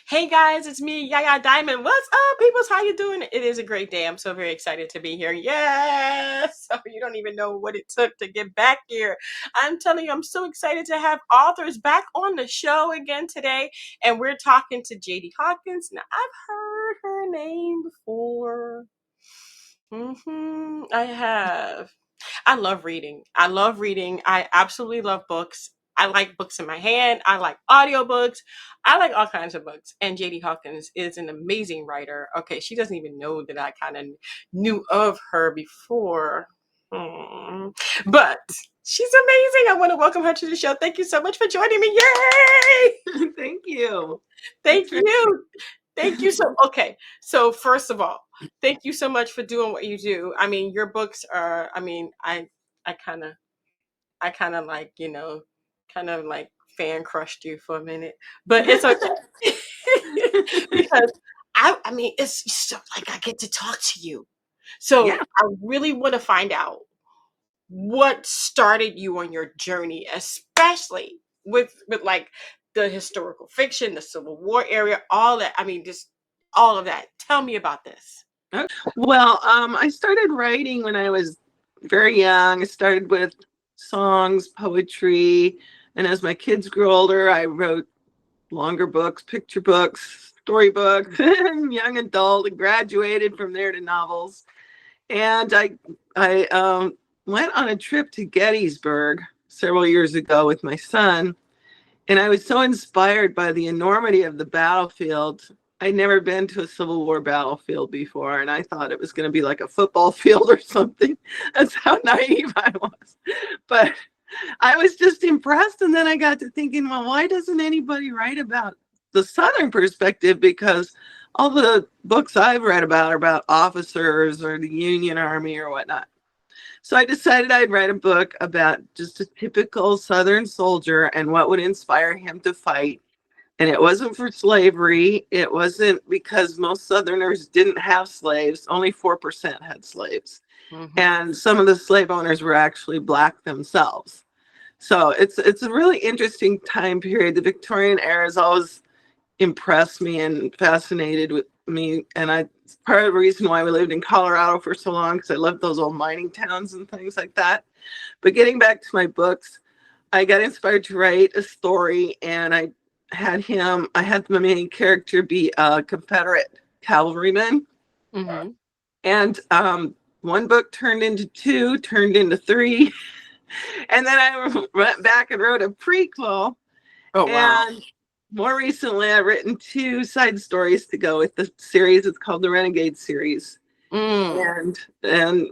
Hey guys, it's me, Yaya Diamond. What's up, peoples? How you doing? It is a great day. I'm so very excited to be here. Yes! So you don't even know what it took to get back here. I'm telling you, I'm so excited to have authors back on the show again today. And we're talking to JD Hawkins. Now, I've heard her name before. I have. I love reading. I love reading. I absolutely love books. I like books in my hand. I like audiobooks. I like all kinds of books. And JD Hawkins is an amazing writer. Okay, she doesn't even know that I kind of knew of her before. But she's amazing. I want to welcome her to the show. Thank you so much for joining me. Yay! Thank you. Thank you. Thank you okay. So first of all, thank you so much for doing what you do. I mean, your books are, I kind of like, kind of like fan crushed you for a minute, but it's okay. Because I mean, it's so like I get to talk to you. So Yeah. I really want to find out what started you on your journey, especially with like the historical fiction, the Civil War area, all that. I mean, just all of that. Tell me about this. Well, I started writing when I was very young. I started with songs, poetry, and as my kids grew older, I wrote longer books, picture books, storybooks, young adult, and graduated from there to novels. And I went on a trip to Gettysburg several years ago with my son, and I was so inspired by the enormity of the battlefield. I'd never been to a Civil War battlefield before, and I thought it was going to be like a football field or something. That's how naive I was. But I was just impressed. And then I got to thinking, well, why doesn't anybody write about the Southern perspective? Because all the books I've read about are about officers or the Union Army or whatnot. So I decided I'd write a book about just a typical Southern soldier and what would inspire him to fight. And it wasn't for slavery. It wasn't because most Southerners didn't have slaves. Only 4% had slaves. Mm-hmm. And some of the slave owners were actually Black themselves. So it's a really interesting time period. The Victorian era has always impressed me and fascinated with me. And part of the reason why we lived in Colorado for so long, because I loved those old mining towns and things like that. But getting back to my books, I got inspired to write a story, and I had the main character be a Confederate cavalryman. Mm-hmm. And one book turned into two, turned into three. And then I went back and wrote a prequel. Oh, wow. And more recently, I've written two side stories to go with the series. It's called the Renegade series. And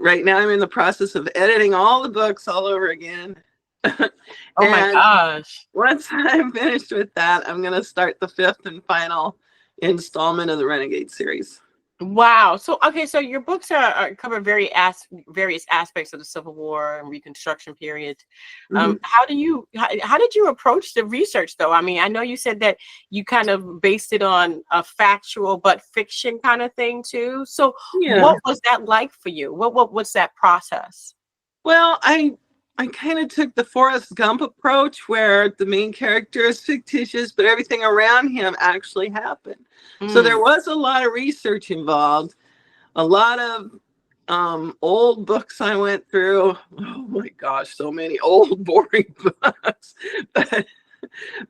right now I'm in the process of editing all the books all over again. Oh my gosh. Once I'm finished with that, I'm going to start the fifth and final installment of the Renegade series. Wow. So your books are cover various aspects of the Civil War and Reconstruction period. How did you approach the research, though? I mean, I know you said that you kind of based it on a factual but fiction kind of thing too. So what was that like for you? What's that process? Well, I kind of took the Forrest Gump approach, where the main character is fictitious, but everything around him actually happened. So there was a lot of research involved, a lot of old books I went through. Oh my gosh, so many old boring books.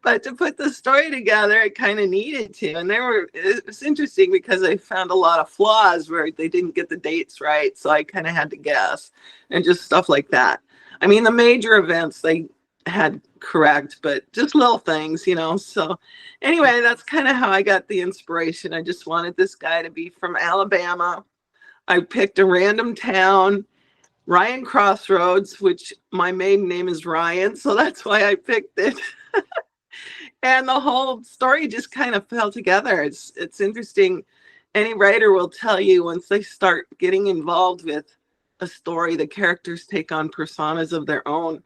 But to put the story together, it kind of needed to. And it was interesting because I found a lot of flaws where they didn't get the dates right. So I kind of had to guess and just stuff like that. I mean, the major events they had correct, but just little things, So anyway, that's kind of how I got the inspiration. I just wanted this guy to be from Alabama. I picked a random town, Ryan Crossroads, which my maiden name is Ryan, so that's why I picked it. And the whole story just kind of fell together. It's interesting. Any writer will tell you once they start getting involved with a story, the characters take on personas of their own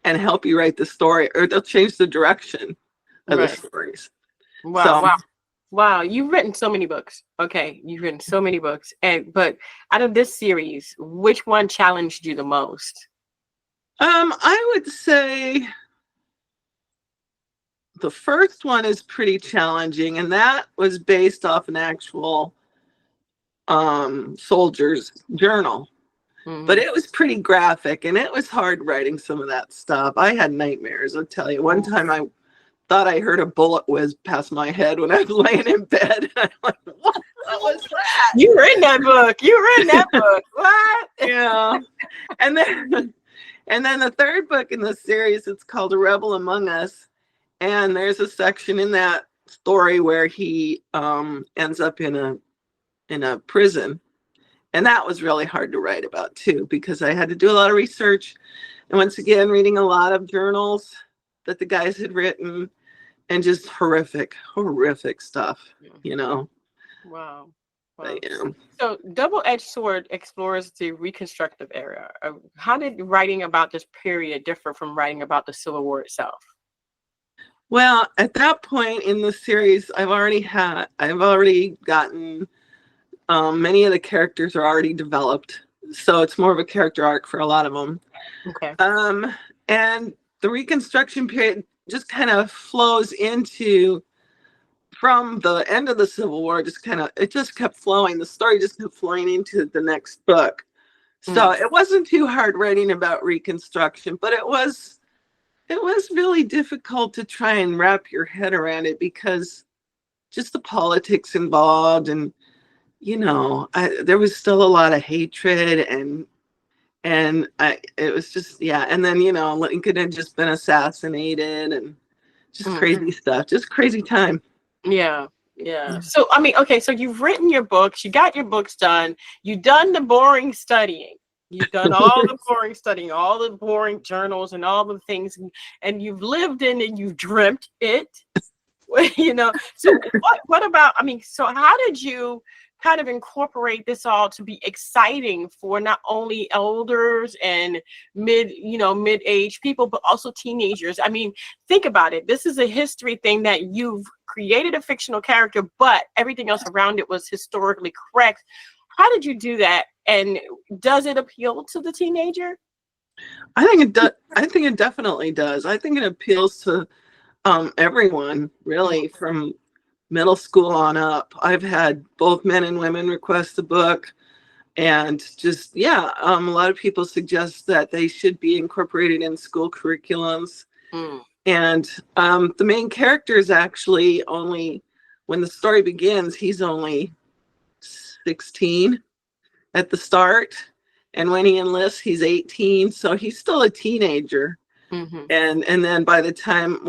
and help you write the story, or they'll change the direction of the stories. Wow. Wow, you've written so many books. Okay, you've written so many books, and but out of this series, which one challenged you the most? I would say the first one is pretty challenging, and that was based off an actual soldier's journal. But Mm-hmm. it was pretty graphic, and it was hard writing some of that stuff. I had nightmares, I'll tell you. One time I thought I heard a bullet whiz past my head when I was laying in bed. I'm like, what was You read that book. You read that that? book. What? Yeah. And then the third book in the series, it's called A Rebel Among Us. And there's a section in that story where he ends up in a prison. And that was really hard to write about too, because I had to do a lot of research. And once again, reading a lot of journals that the guys had written, and just horrific stuff, you know. Wow. But Wow. yeah. So, Double Edged Sword explores the Reconstructive era. How did writing about this period differ from writing about the Civil War itself? Well, at that point in the series, I've already gotten many of the characters are already developed, so it's more of a character arc for a lot of them. Okay. And the Reconstruction period just kind of flows into from the end of the Civil War. It just kept flowing. The story just kept flowing into the next book. So Mm. it wasn't too hard writing about Reconstruction, but it was really difficult to try and wrap your head around it because just the politics involved, and there was still a lot of hatred, it was just, yeah. And then Lincoln had just been assassinated, and just Mm. crazy stuff, just crazy time. Yeah. Yeah. So, I mean, okay, so you've written your books, you got your books done, you've done the boring studying. You've done all the boring studying, all the boring journals and all the things, and you've lived in it, you've dreamt it. So what about, I mean, so how did you kind of incorporate this all to be exciting for not only elders and mid-age people, but also teenagers? I mean, think about it. This is a history thing that you've created a fictional character, but everything else around it was historically correct. How did you do that? And does it appeal to the teenager? I think it does. I think it definitely does. I think it appeals to everyone, really, from middle school on up. I've had both men and women request the book, and just, yeah, a lot of people suggest that they should be incorporated in school curriculums. Mm, And the main character is actually only, when the story begins, he's only 16 at the start. And when he enlists, he's 18. So he's still a teenager. hmm. And then by the time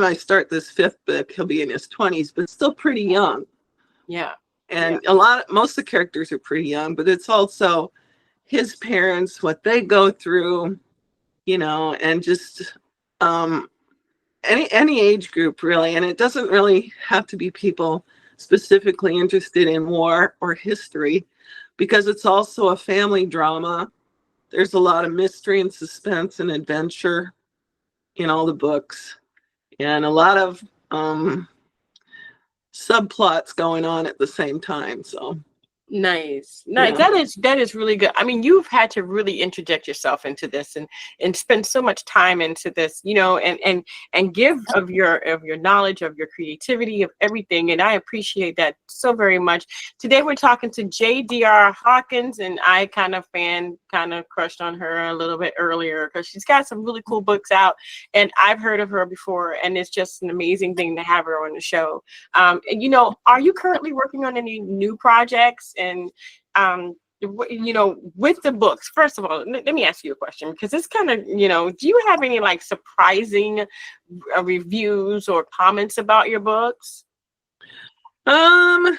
I start this fifth book, he'll be in his 20s, but still pretty young. Yeah. Yeah. And most of the characters are pretty young, but it's also his parents, what they go through, and just um, any age group, really. And it doesn't really have to be people specifically interested in war or history, because it's also a family drama. There's a lot of mystery and suspense and adventure in all the books, and a lot of subplots going on at the same time. So Nice. Nice. yeah. That is really good. I mean, you've had to really interject yourself into this and spend so much time into this, and give of your knowledge, of your creativity, of everything. And I appreciate that so very much. Today we're talking to JDR Hawkins, and I kind of crushed on her a little bit earlier because she's got some really cool books out, and I've heard of her before, and it's just an amazing thing to have her on the show. Are you currently working on any new projects? And with the books, first of all, let me ask you a question, because it's kind of, do you have any like surprising reviews or comments about your books? Um,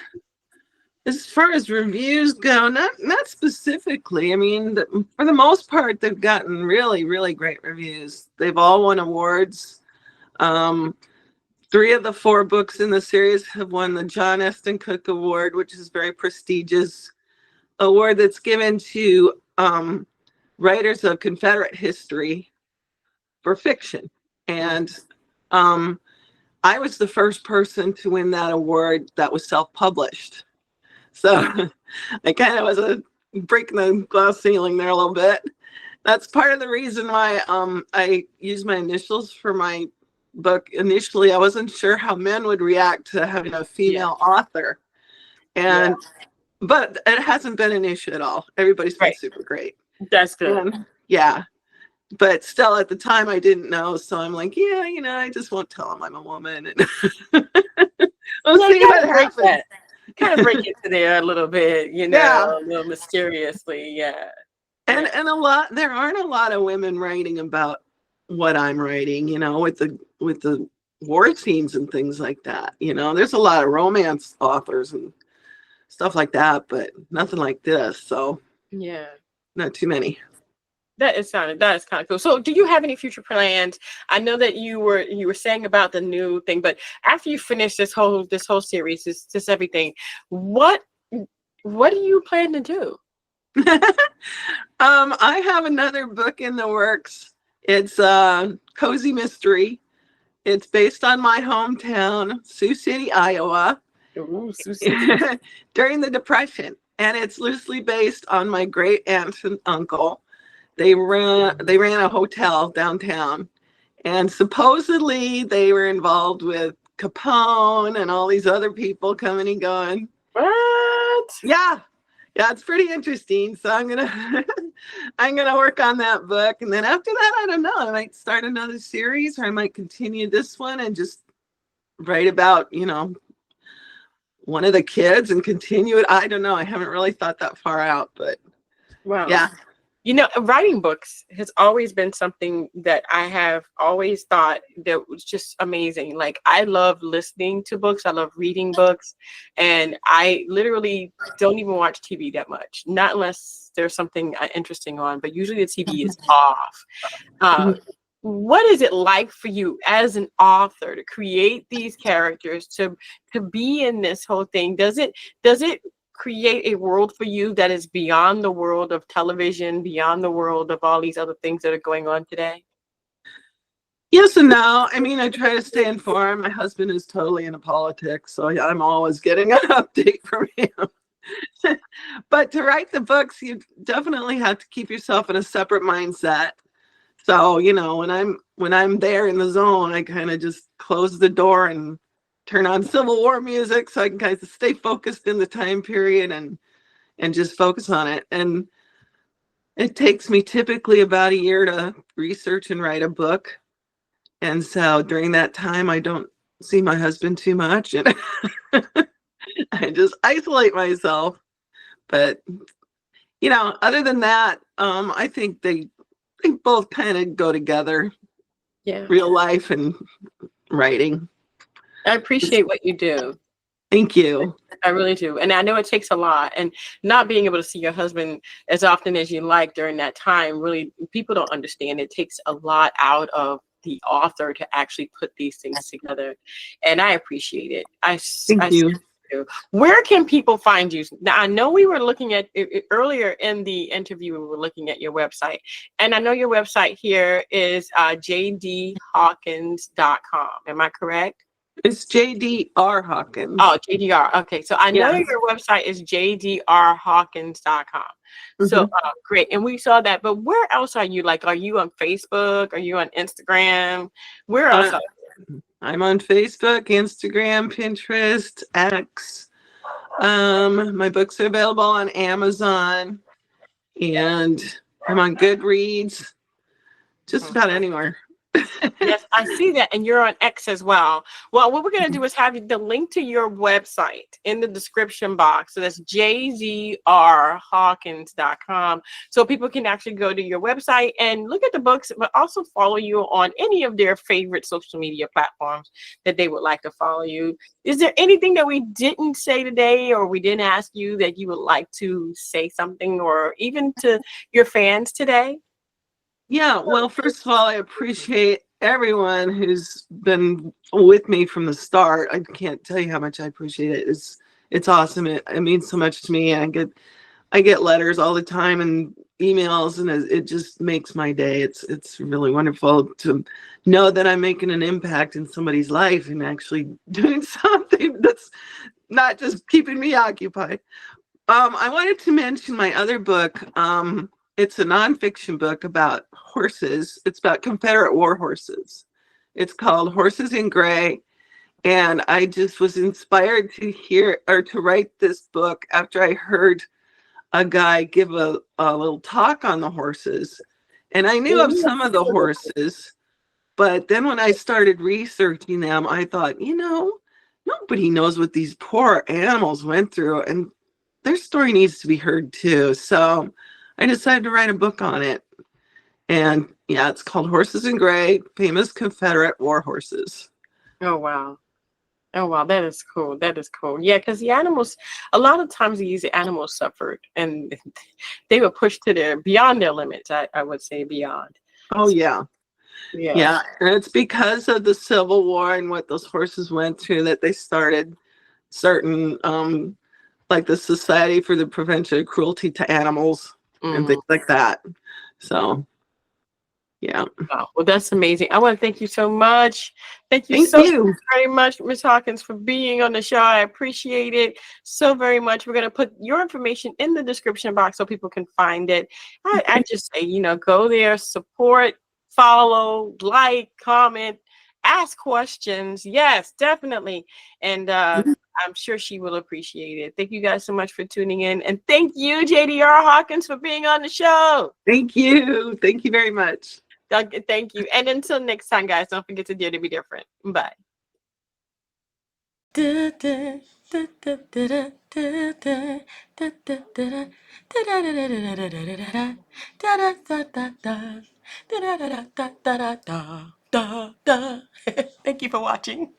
as far as reviews go, not specifically. I mean, for the most part, they've gotten really, really great reviews. They've all won awards. Um, Three of the four books in the series have won the John Eston Cook Award, which is a very prestigious award that's given to writers of Confederate history for fiction. And um, I was the first person to win that award that was self-published. So I kind of was breaking the glass ceiling there a little bit. That's part of the reason why I used my initials for my book. Initially, I wasn't sure how men would react to having a Yeah. female author. Yeah. And but it hasn't been an issue at all. Everybody's been Right. super great. That's good. And yeah, but still at the time I didn't know. So I'm like, yeah, I just won't tell them I'm a woman. And we'll Yeah, you see what gotta break happens. that. Kind of break into there a little bit, Yeah. a little mysteriously. Yeah. And Yeah. there aren't a lot of women writing about what I'm writing, with the war scenes and things like that. There's a lot of romance authors and stuff like that, but nothing like this. So Yeah. not too many. That is kind of cool. So, do you have any future plans? I know that you were saying about the new thing, but after you finish this whole series, this everything, what what do you plan to do? I have another book in the works. It's a cozy mystery. It's based on my hometown, Sioux City, Iowa, Ooh, Sioux City. during the Depression, and it's loosely based on my great aunt and uncle. They ran a hotel downtown, and supposedly they were involved with Capone and all these other people coming and going. What? Yeah, yeah, it's pretty interesting. So I'm gonna I'm gonna work on that book, and then after that, I don't know. I might start another series, or I might continue this one and just write about one of the kids and continue it. I don't know. I haven't really thought that far out, but Wow. yeah. Writing books has always been something that I have always thought that was just amazing. Like, I love listening to books, I love reading books, and I literally don't even watch TV that much, not unless there's something interesting on, but usually the TV is off. Uh, what is it like for you as an author to create these characters, to be in this whole thing? Does it create a world for you that is beyond the world of television, beyond the world of all these other things that are going on today? Yes and no. I mean, I try to stay informed. My husband is totally into politics, so I'm always getting an update from him. But to write the books, you definitely have to keep yourself in a separate mindset. So, when I'm there in the zone, I kind of just close the door and turn on Civil War music so I can kind of stay focused in the time period and just focus on it. And it takes me typically about a year to research and write a book. And so during that time, I don't see my husband too much, and I just isolate myself. But other than that, I think they both kind of go together, Yeah. real life and writing. I appreciate what you do. Thank you. I really do. And I know it takes a lot. And not being able to see your husband as often as you like during that time, really, people don't understand. It takes a lot out of the author to actually put these things together. And I appreciate it. Thank I you. do. Where can people find you? Now, I know we were looking at earlier in the interview, we were looking at your website. And I know your website here is jdhawkins.com. Am I correct? It's J.D.R. Hawkins. Oh, JDR. Okay. So I know Yeah. your website is jdrhawkins.com. So Mhm. great. And we saw that. But where else are you? Like, are you on Facebook? Are you on Instagram? Where else Uh, are I'm on Facebook, Instagram, Pinterest, X. My books are available on Amazon, and I'm on Goodreads, just you? about anywhere. Yes, I see that. And you're on X as well. Well, what we're going to do is have the link to your website in the description box. So that's jdrhawkins.com. So people can actually go to your website and look at the books, but also follow you on any of their favorite social media platforms that they would like to follow you. Is there anything that we didn't say today or we didn't ask you that you would like to say something, or even to your fans today? Yeah, well, first of all, I appreciate everyone who's been with me from the start. I can't tell you how much I appreciate it. It's awesome. It means so much to me. I get letters all the time, and emails, and it just makes my day. It's really wonderful to know that I'm making an impact in somebody's life and actually doing something that's not just keeping me occupied. I wanted to mention my other book. It's a nonfiction book about horses. It's about Confederate war horses. It's called Horses in Gray. And I just was inspired to hear or to write this book after I heard a guy give a little talk on the horses. And I knew of some of the horses, but then when I started researching them, I thought, nobody knows what these poor animals went through, and their story needs to be heard too. So I decided to write a book on it. And yeah, it's called Horses in Gray, Famous Confederate War Horses. Oh wow. Oh wow, that is cool. That is cool. Yeah, because the animals, a lot of times these animals suffered and they were pushed to their beyond their limits. I would say beyond. Oh, yeah. Yeah. Yeah. And it's because of the Civil War and what those horses went through that they started certain, like the Society for the Prevention of Cruelty to Animals and things like that. So, yeah. Wow. Well, that's amazing. I want to thank you so much. Thank you Thank so you. very much, Ms. Hawkins, for being on the show. I appreciate it so very much. We're going to put your information in the description box so people can find it. I just say, go there, support, follow, like, comment, ask questions. Yes, definitely. And I'm sure she will appreciate it. Thank you guys so much for tuning in. And thank you, JDR Hawkins, for being on the show. Thank you. Thank you very much. Thank you. And until next time, guys, don't forget to dare to be different. Bye. Thank you for watching.